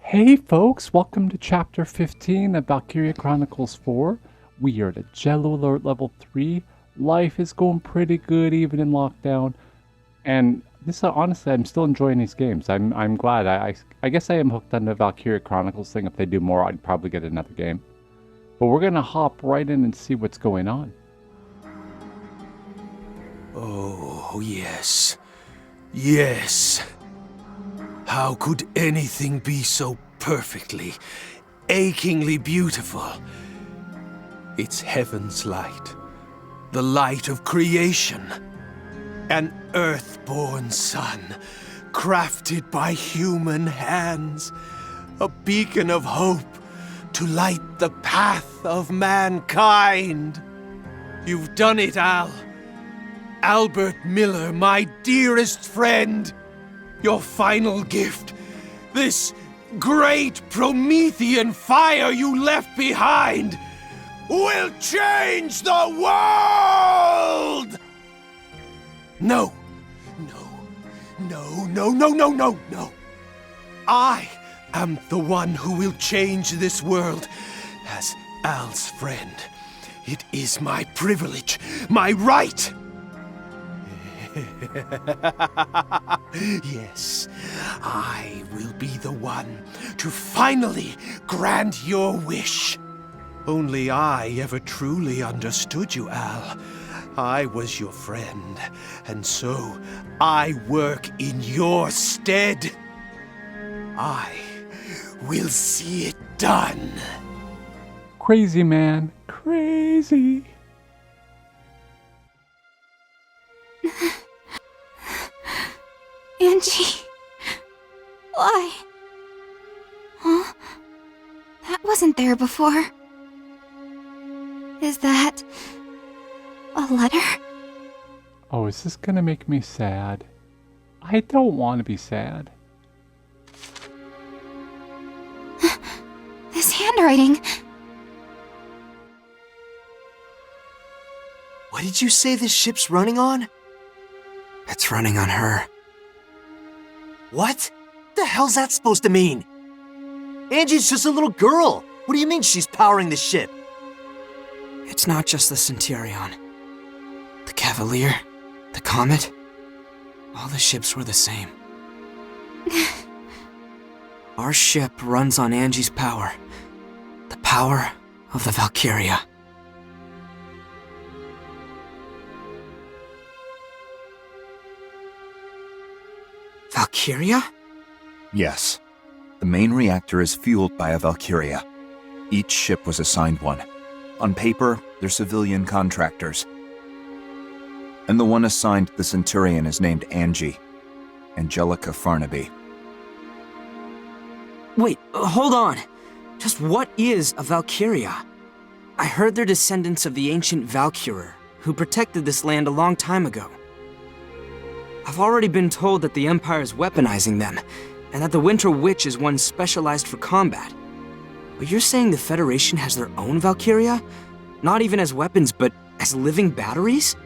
Hey folks, welcome to chapter 15 of Valkyria Chronicles 4. We are at Jello Alert level 3. Life is going pretty good even in lockdown. And honestly, I'm still enjoying these games. I'm glad. I guess I am hooked on the Valkyria Chronicles thing. If they do more, I'd probably get another game. But we're gonna hop right in and see what's going on. Oh, yes. Yes. How could anything be so perfectly, achingly beautiful? It's heaven's light, the light of creation. An earthborn sun, crafted by human hands. A beacon of hope to light the path of mankind. You've done it, Al. Albert Miller, my dearest friend. Your final gift, this great Promethean fire you left behind, will change the world! No, no. I am the one who will change this world as Al's friend. It is my privilege, my right. Yes, I will be the one to finally grant your wish. Only I ever truly understood you, Al. I was your friend, and so I work in your stead. I will see it done. Crazy man, crazy. Angie, why? Huh? That wasn't there before. Is that a letter? Oh, is this gonna make me sad? I don't want to be sad. This handwriting. What did you say this ship's running on? It's running on her. What? The hell's that supposed to mean? Angie's just a little girl. What do you mean she's powering the ship? It's not just the Centurion. The Cavalier, the Comet, all the ships were the same. Our ship runs on Angie's power. The power of the Valkyria. Valkyria? Yes. The main reactor is fueled by a Valkyria. Each ship was assigned one. On paper, they're civilian contractors. And the one assigned the Centurion is named Angie. Angelica Farnaby. Wait, hold on. Just what is a Valkyria? I heard they're descendants of the ancient Valkyr, who protected this land a long time ago. I've already been told that the Empire is weaponizing them, and that the Winter Witch is one specialized for combat. But you're saying the Federation has their own Valkyria? Not even as weapons, but as living batteries?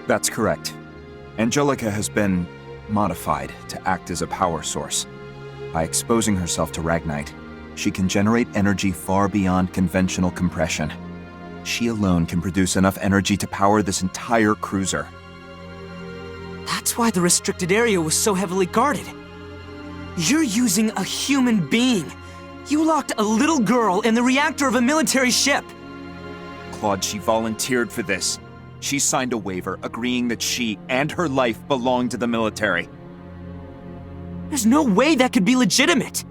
That's correct. Angelica has been modified to act as a power source. By exposing herself to Ragnite, she can generate energy far beyond conventional compression. She alone can produce enough energy to power this entire cruiser. That's why the restricted area was so heavily guarded. You're using a human being. You locked a little girl in the reactor of a military ship. Claude, she volunteered for this. She signed a waiver agreeing that she and her life belong to the military. There's no way that could be legitimate.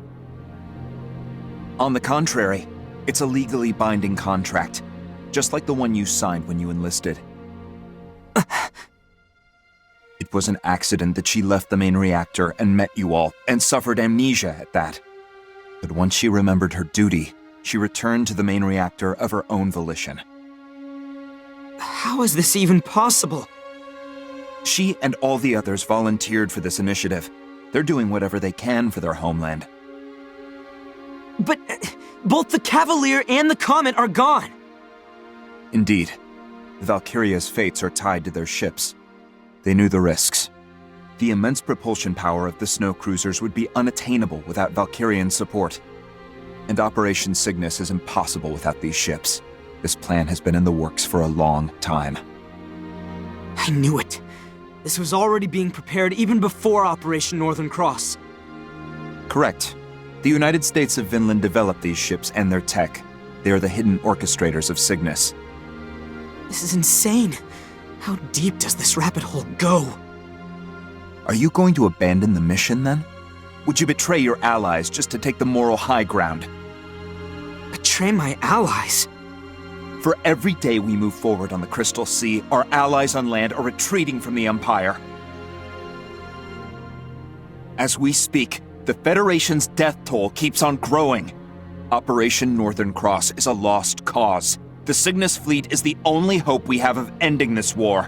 On the contrary, it's a legally binding contract, just like the one you signed when you enlisted. It was an accident that she left the main reactor and met you all, and suffered amnesia at that. But once she remembered her duty, she returned to the main reactor of her own volition. How is this even possible? She and all the others volunteered for this initiative. They're doing whatever they can for their homeland. But both the Cavalier and the Comet are gone. Indeed. The Valkyria's fates are tied to their ships. They knew the risks. The immense propulsion power of the snow cruisers would be unattainable without Valkyrian support. And Operation Cygnus is impossible without these ships. This plan has been in the works for a long time. I knew it. This was already being prepared even before Operation Northern Cross. Correct. The United States of Vinland developed these ships and their tech. They are the hidden orchestrators of Cygnus. This is insane. How deep does this rabbit hole go? Are you going to abandon the mission, then? Would you betray your allies just to take the moral high ground? Betray my allies? For every day we move forward on the Crystal Sea, our allies on land are retreating from the Empire. As we speak, the Federation's death toll keeps on growing. Operation Northern Cross is a lost cause. The Cygnus fleet is the only hope we have of ending this war.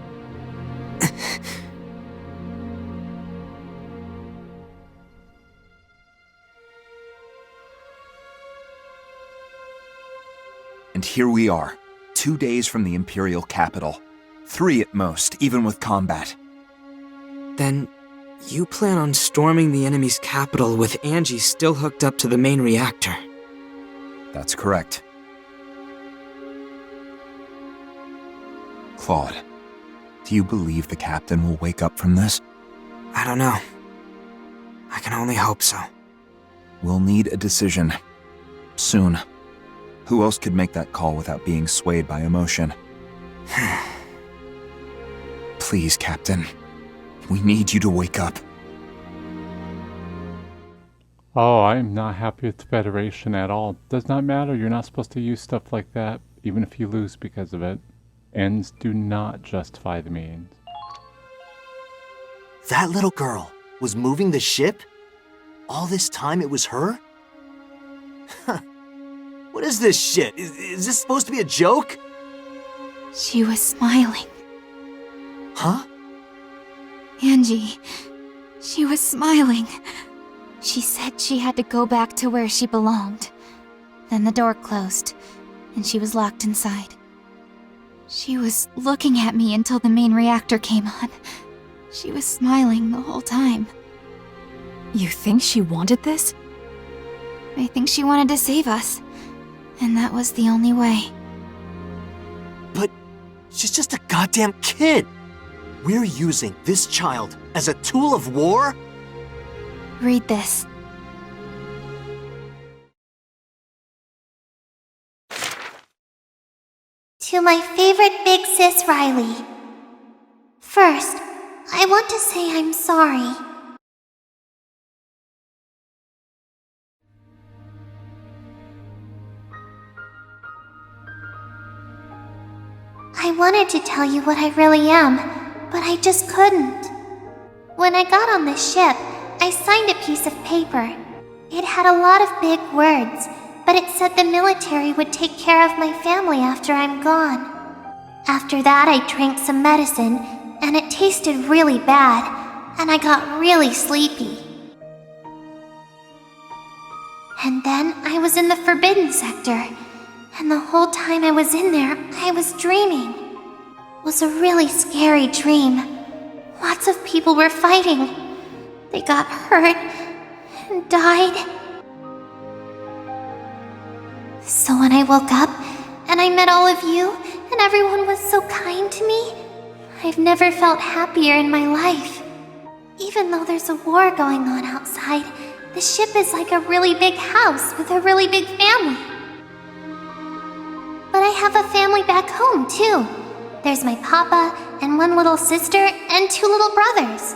And here we are, 2 days from the Imperial capital. 3 at most, even with combat. Then, you plan on storming the enemy's capital with Angie still hooked up to the main reactor? That's correct. Claude, do you believe the captain will wake up from this? I don't know. I can only hope so. We'll need a decision. Soon. Who else could make that call without being swayed by emotion? Please, Captain. We need you to wake up. Oh, I'm not happy with the Federation at all. Does not matter. You're not supposed to use stuff like that, even if you lose because of it. Ends do not justify the means. That little girl was moving the ship? All this time it was her? Huh. What is this shit? Is this supposed to be a joke? She was smiling. Huh? Angie, she was smiling. She said she had to go back to where she belonged. Then the door closed, and she was locked inside. She was looking at me until the main reactor came on. She was smiling the whole time. You think she wanted this? I think she wanted to save us. And that was the only way. But she's just a goddamn kid. We're using this child as a tool of war? Read this. To my favorite big sis Riley. First, I want to say I'm sorry. I wanted to tell you what I really am, but I just couldn't. When I got on this ship, I signed a piece of paper. It had a lot of big words, but it said the military would take care of my family after I'm gone. After that, I drank some medicine, and it tasted really bad, and I got really sleepy. And then I was in the Forbidden Sector, and the whole time I was in there, I was dreaming. It was a really scary dream. Lots of people were fighting. They got hurt and died. So when I woke up and I met all of you and everyone was so kind to me, I've never felt happier in my life. Even though there's a war going on outside, the ship is like a really big house with a really big family. But I have a family back home, too. There's my papa and one little sister and 2 little brothers.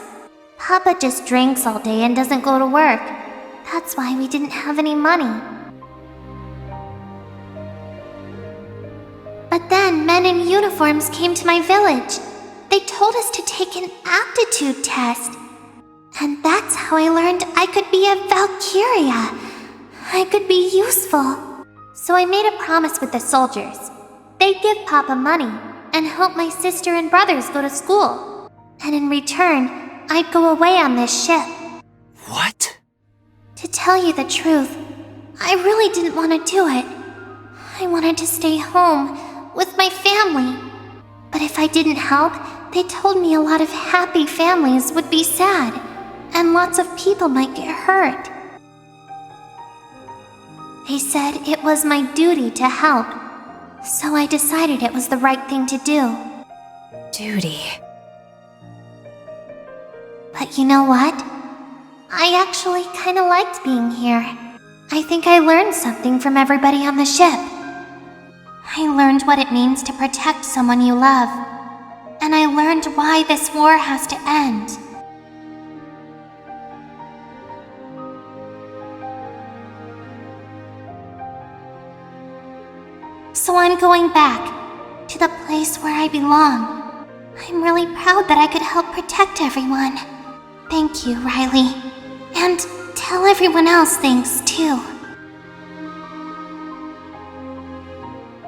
Papa just drinks all day and doesn't go to work. That's why we didn't have any money. But then men in uniforms came to my village. They told us to take an aptitude test. And that's how I learned I could be a Valkyria. I could be useful. So I made a promise with the soldiers. They'd give Papa money and help my sister and brothers go to school. And in return, I'd go away on this ship. What? To tell you the truth, I really didn't want to do it. I wanted to stay home with my family. But if I didn't help, they told me a lot of happy families would be sad, and lots of people might get hurt. They said it was my duty to help, so I decided it was the right thing to do. Duty. But you know what? I actually kinda liked being here. I think I learned something from everybody on the ship. I learned what it means to protect someone you love. And I learned why this war has to end. So I'm going back to the place where I belong. I'm really proud that I could help protect everyone. Thank you, Riley. And tell everyone else thanks, too.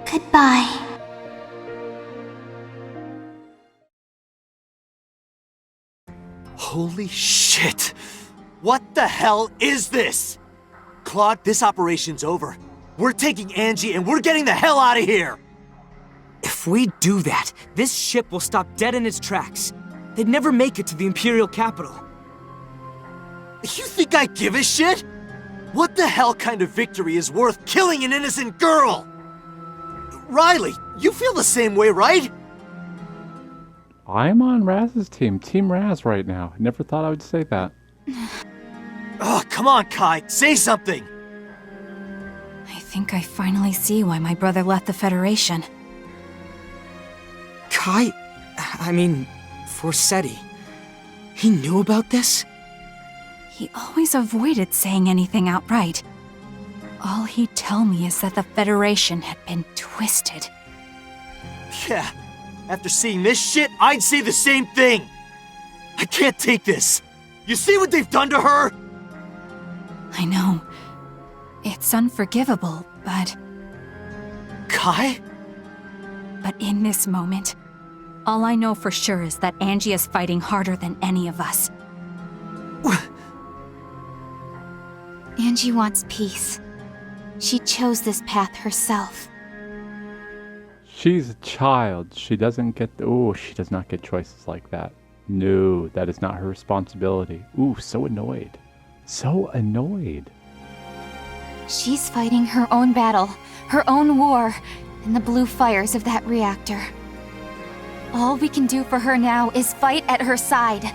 Goodbye. Holy shit! What the hell is this? Claude, this operation's over. We're taking Angie and we're getting the hell out of here! If we do that, this ship will stop dead in its tracks. They'd never make it to the Imperial capital. You think I give a shit? What the hell kind of victory is worth killing an innocent girl? Riley, you feel the same way, right? I'm on Raz's team. Team Raz right now. Never thought I would say that. Oh, come on, Kai. Say something. I think I finally see why my brother left the Federation. Forseti. He knew about this? He always avoided saying anything outright. All he'd tell me is that the Federation had been twisted. Yeah, after seeing this shit, I'd say the same thing. I can't take this. You see what they've done to her? I know. It's unforgivable, but... Kai? But in this moment, all I know for sure is that Angie is fighting harder than any of us. Angie wants peace. She chose this path herself. She's a child. She doesn't get... she does not get choices like that. No, that is not her responsibility. Ooh, so annoyed. So annoyed. She's fighting her own battle, her own war, in the blue fires of that reactor. All we can do for her now is fight at her side.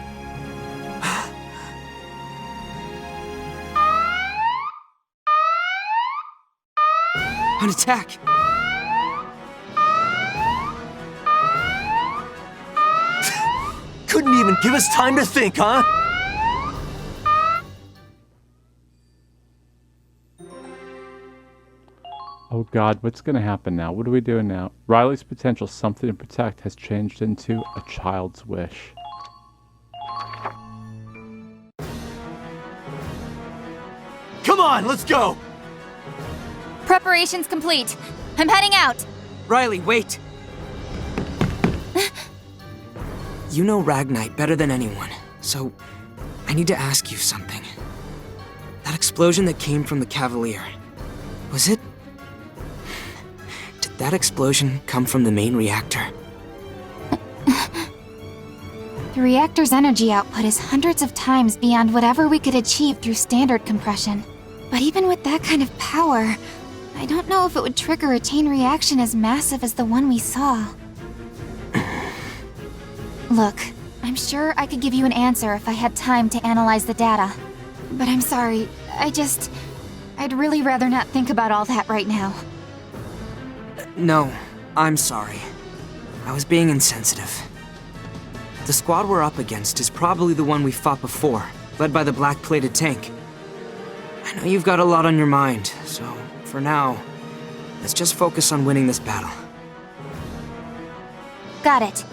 An attack! Couldn't even give us time to think, huh? Oh god, what's gonna happen now? What are we doing now? Riley's potential something to protect has changed into a child's wish. Come on, let's go! Preparations complete. I'm heading out. Riley, wait! You know Ragnite better than anyone, so I need to ask you something. That explosion that came from the Cavalier, was it... Did that explosion come from the main reactor? The reactor's energy output is hundreds of times beyond whatever we could achieve through standard compression. But even with that kind of power, I don't know if it would trigger a chain reaction as massive as the one we saw. Look, I'm sure I could give you an answer if I had time to analyze the data. But I'm sorry, I'd really rather not think about all that right now. No, I'm sorry. I was being insensitive. The squad we're up against is probably the one we fought before, led by the black-plated tank. I know you've got a lot on your mind, so for now, let's just focus on winning this battle. Got it.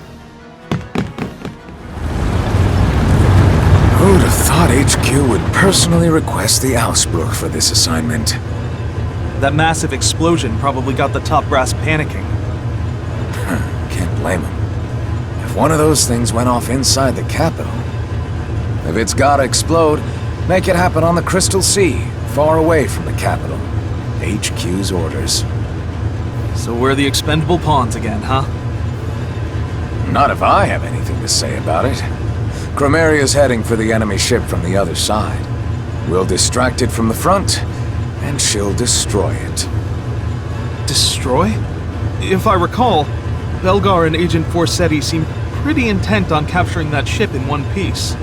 Who'd have thought HQ would personally request the Ausbruch for this assignment? That massive explosion probably got the top brass panicking. Can't blame him. If one of those things went off inside the capital... If it's gotta explode, make it happen on the Crystal Sea, far away from the capital. HQ's orders. So we're the expendable pawns again, huh? Not if I have anything to say about it. Chromeria's heading for the enemy ship from the other side. We'll distract it from the front, and she'll destroy it. Destroy? If I recall, Belgar and Agent Forsetti seemed pretty intent on capturing that ship in one piece.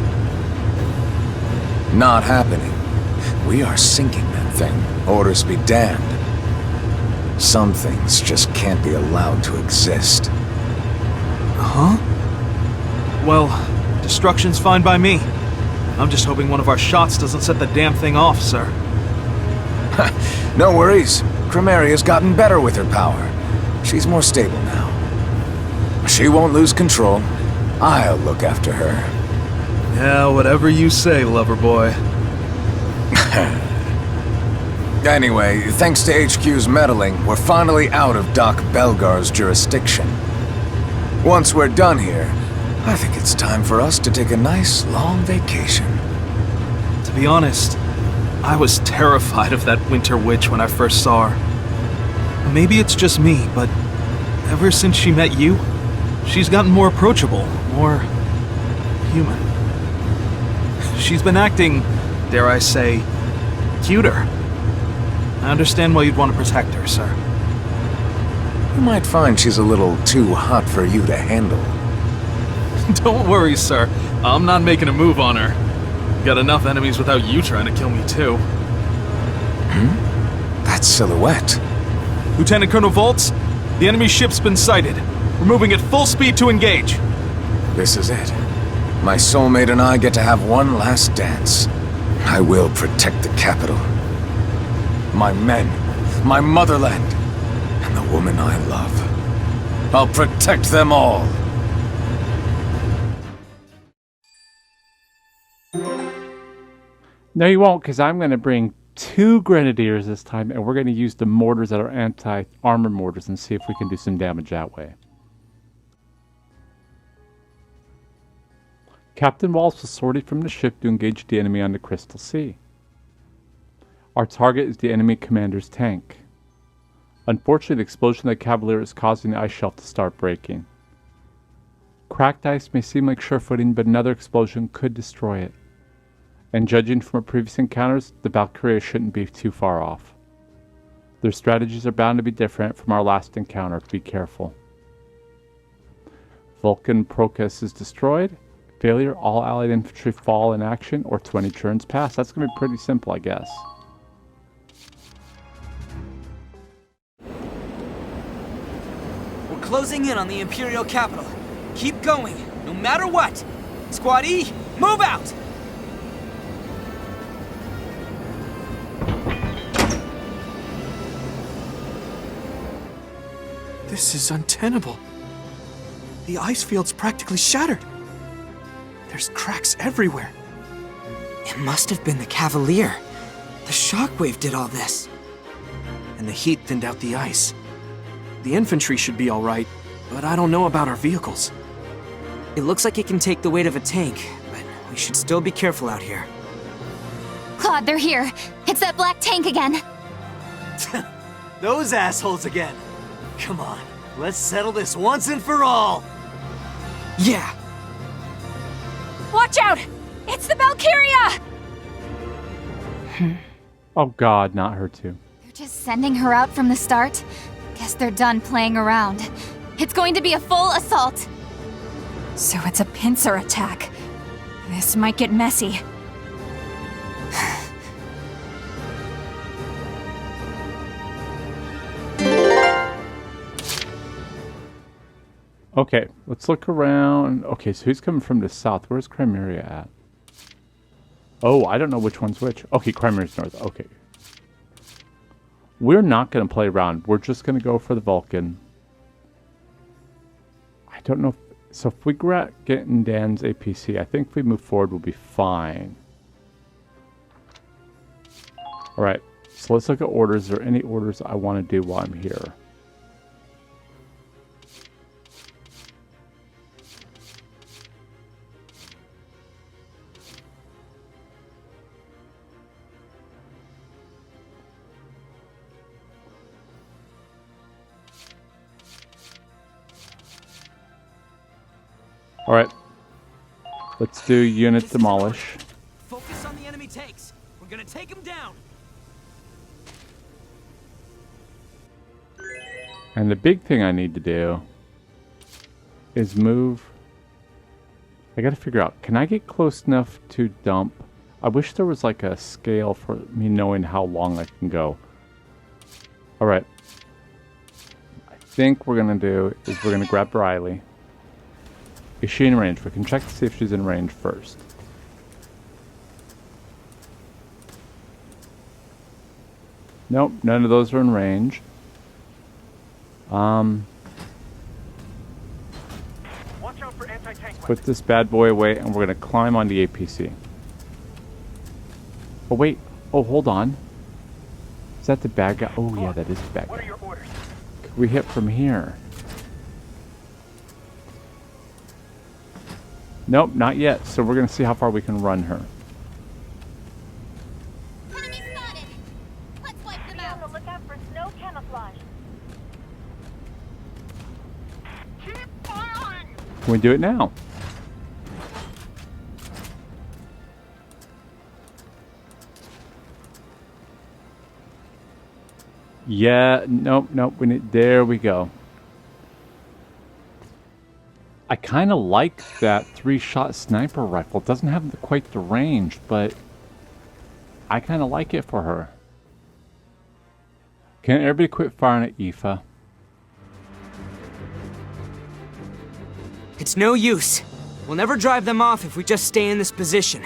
Not happening. We are sinking that thing. Orders be damned. Some things just can't be allowed to exist. Huh? Well, destruction's fine by me. I'm just hoping one of our shots doesn't set the damn thing off, sir. No worries. Chromeria's gotten better with her power. She's more stable now. She won't lose control. I'll look after her. Yeah, whatever you say, lover boy. Anyway, thanks to HQ's meddling, we're finally out of Doc Belgar's jurisdiction. Once we're done here, I think it's time for us to take a nice, long vacation. To be honest, I was terrified of that Winter Witch when I first saw her. Maybe it's just me, but ever since she met you, she's gotten more approachable, more human. She's been acting, dare I say, cuter. I understand why you'd want to protect her, sir. You might find she's a little too hot for you to handle. Don't worry, sir. I'm not making a move on her. Got enough enemies without you trying to kill me, too. That silhouette. Lieutenant Colonel Volts, the enemy ship's been sighted. We're moving at full speed to engage. This is it. My soulmate and I get to have one last dance. I will protect the capital. My men, my motherland, and the woman I love. I'll protect them all. No, you won't, because I'm going to bring 2 grenadiers this time, and we're going to use the mortars that are anti-armor mortars and see if we can do some damage that way. Captain Walsh was sorted from the ship to engage the enemy on the Crystal Sea. Our target is the enemy commander's tank. Unfortunately, the explosion of the Cavalier is causing the ice shelf to start breaking. Cracked ice may seem like sure footing, but another explosion could destroy it. And judging from our previous encounters, the VALKYRIA shouldn't be too far off. Their strategies are bound to be different from our last encounter. Be careful. Vulcan Procus is destroyed. Failure, all allied infantry fall in action, or 20 turns pass. That's going to be pretty simple, I guess. We're closing in on the Imperial capital. Keep going, no matter what. Squad E, move out! This is untenable. The ice field's practically shattered. There's cracks everywhere. It must have been the Cavalier. The shockwave did all this. And the heat thinned out the ice. The infantry should be all right, but I don't know about our vehicles. It looks like it can take the weight of a tank, but we should still be careful out here. Claude, they're here. It's that black tank again. Those assholes again. Come on, let's settle this once and for all. Yeah. Watch out! It's the VALKYRIA! Oh god, not her too. They're just sending her out from the start. Guess they're done playing around. It's going to be a full assault. So it's a pincer attack. This might get messy. Okay, let's look around. Okay, so who's coming from the south? Where's Chromeria at? Oh, I don't know which one's which. Okay, Chromeria's north. Okay. We're not going to play around. We're just going to go for the Vulcan. I don't know if... So if we get in Dan's APC, I think if we move forward, we'll be fine. Alright, so let's look at orders. Is there any orders I want to do while I'm here? Alright. Let's do unit demolish. Focus on the enemy tanks. We're gonna take them down. And the big thing I need to do is move. I gotta figure out, can I get close enough to dump? I wish there was like a scale for me knowing how long I can go. Alright. I think we're gonna do is we're gonna grab Riley. Is she in range? We can check to see if she's in range first. Nope, none of those are in range. Put this bad boy away and we're gonna climb on the APC. Oh wait, oh hold on. Is that the bad guy? Oh yeah, that is the bad guy. Could we hit from here? Nope, not yet. So we're gonna see how far we can run her. Enemy spotted! Let's wipe them out! Be on the lookout for snow camouflage. Keep firing! Can we do it now? Yeah, nope, we need, there we go. I kind of like that 3-shot sniper rifle. It doesn't have quite the range, but I kind of like it for her. Can everybody quit firing at Aoife? It's no use. We'll never drive them off if we just stay in this position.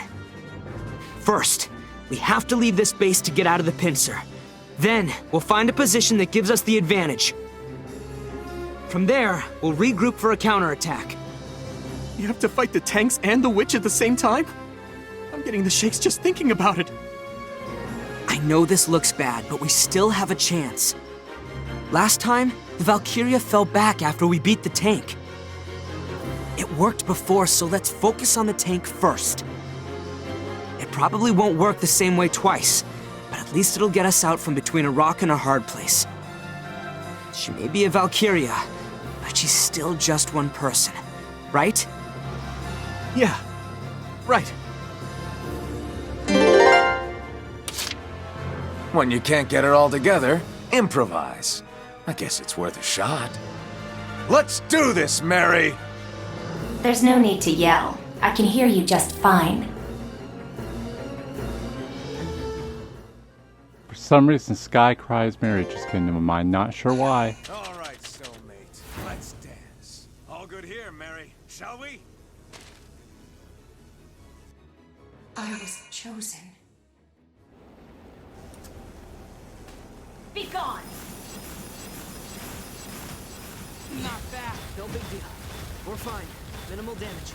First, we have to leave this base to get out of the pincer. Then, we'll find a position that gives us the advantage. From there, we'll regroup for a counterattack. You have to fight the tanks and the witch at the same time? I'm getting the shakes just thinking about it. I know this looks bad, but we still have a chance. Last time, the Valkyria fell back after we beat the tank. It worked before, so let's focus on the tank first. It probably won't work the same way twice, but at least it'll get us out from between a rock and a hard place. She may be a Valkyria, but she's still just one person, right? Yeah, right. When you can't get it all together, improvise. I guess it's worth a shot. Let's do this, Mary! There's no need to yell. I can hear you just fine. For some reason, Sky cries Mary just came to my mind. Not sure why. All right, soulmate. Let's dance. All good here, Mary. Shall we? I was chosen. Be gone! Not bad. No big deal. We're fine. Minimal damage.